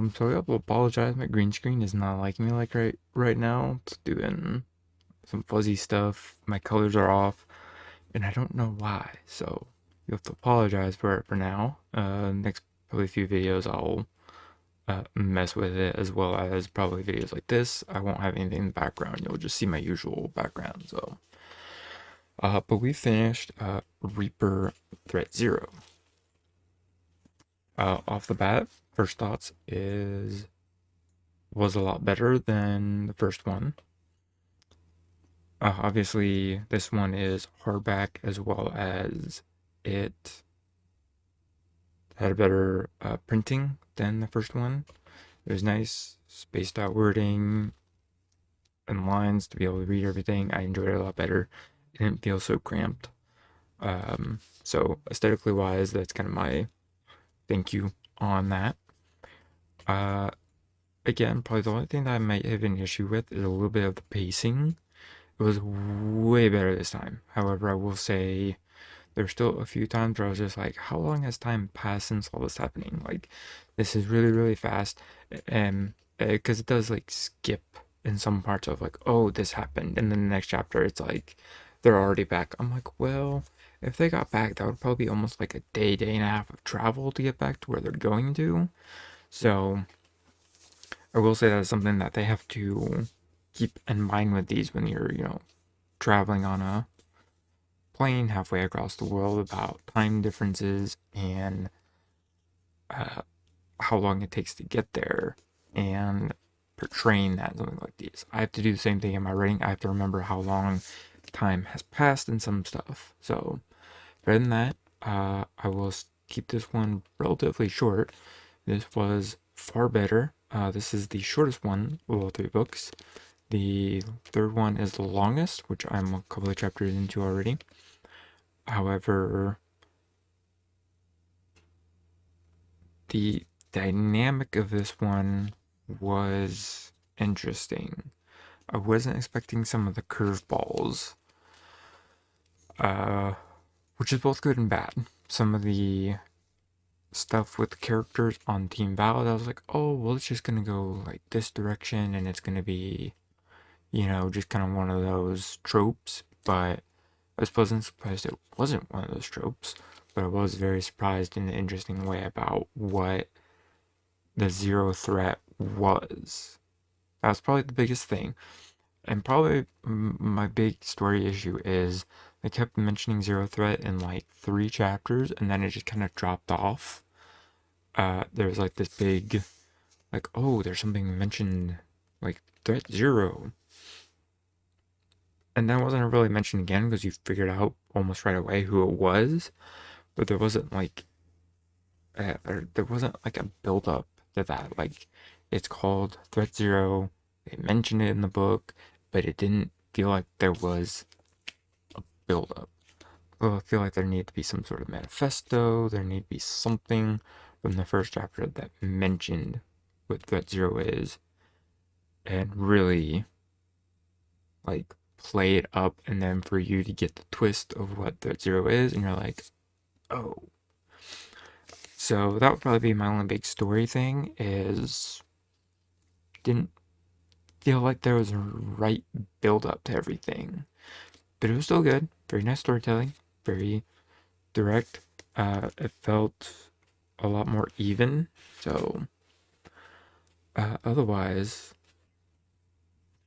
So I have to apologize. My green screen is not liking me like right now. It's doing some fuzzy stuff. My colors are off, and I don't know why. So you have to apologize for it for now. Next probably few videos I'll mess with it, as well as probably videos like this. I won't have anything in the background. You'll just see my usual background. But we finished Reaper Threat Zero. Off the bat, first thoughts is was a lot better than the first one. Obviously, this one is hardback, as well as it had a better printing than the first one. It was nice, spaced out wording and lines to be able to read everything. I enjoyed it a lot better. It didn't feel so cramped. So aesthetically wise, that's kind of my thank you on that. Uh, Again, probably the only thing that I might have an issue with is a little bit of the pacing. It was way better this time. However, I will say there's still a few times where I was just like, how long has time passed since all this happening? Like, this is really, really fast. And because it does like skip in some parts of like, oh, this happened. And then the next chapter, it's like, they're already back. I'm like, well, if they got back, that would probably be almost like a day and a half of travel to get back to where they're going to. So I will say that is something that they have to keep in mind with these when you're, traveling on a plane halfway across the world, about time differences and uh, how long it takes to get there, and portraying that in something like these. I have to do the same thing in my writing. I have to remember how long time has passed in some stuff. So, other than that, I will keep this one relatively short. This was far better. This is the shortest one of all three books. The third one is the longest, which I'm a couple of chapters into already. However, the dynamic of this one was interesting. I wasn't expecting some of the curveballs, uh, which is both good and bad. Some of the stuff with the characters on Team Valid, I was like, oh, well, it's just gonna go like this direction, and it's gonna be, just kind of one of those tropes. But I was pleasantly surprised it wasn't one of those tropes. But I was very surprised in an interesting way about what the zero threat was. That was probably the biggest thing. And probably my big story issue is they kept mentioning zero threat in like 3 chapters, and then it just kind of dropped off. There was like this big, like, oh, there's something mentioned, like threat zero. And then it wasn't really mentioned again because you figured out almost right away who it was. But there wasn't like, there wasn't like a build up to that. Like, it's called Threat Zero. They mentioned it in the book, but it didn't feel like there was a build up. Well, I feel like there needed to be some sort of manifesto. There needed to be something from the first chapter that mentioned what Threat Zero is, and really like play it up, and then for you to get the twist of what Threat Zero is, and you're like, oh. So that would probably be my only big story thing, is didn't feel like there was a right build up to everything. But it was still good. Very nice storytelling. Very direct. It felt a lot more even. So, otherwise,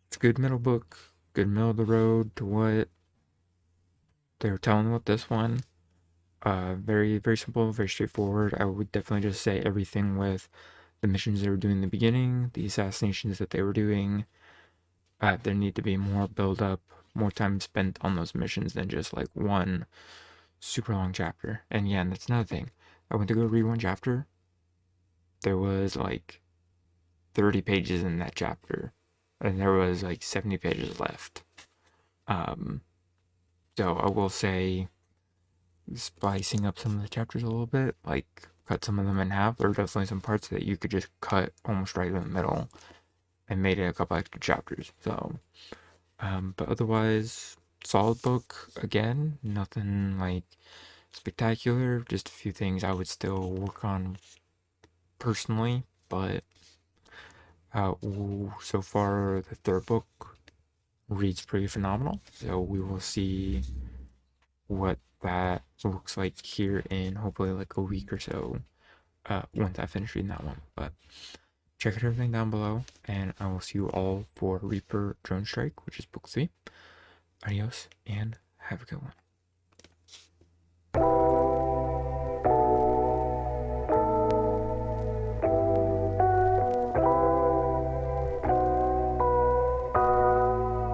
it's a good middle book. Good middle of the road to what they were telling with this one. Very, very simple, very straightforward. I would definitely just say everything with the missions they were doing in the beginning, the assassinations that they were doing. There need to be more build up, more time spent on those missions than just like one super long chapter. And yeah, and that's another thing. I went to go read one chapter. There was like 30 pages in that chapter, and there was like 70 pages left. Um, so I will say, splicing up some of the chapters a little bit, like cut some of them in half. There are definitely some parts that you could just cut almost right in the middle and made it a couple extra chapters. So, but otherwise, solid book again. Nothing like spectacular. Just a few things I would still work on personally, but so far the third book reads pretty phenomenal. So we will see what that looks like here in hopefully like a week or so, once I finish reading that one. But check out everything down below, and I will see you all for Reaper Drone Strike, which is book 3. Adios, and have a good one.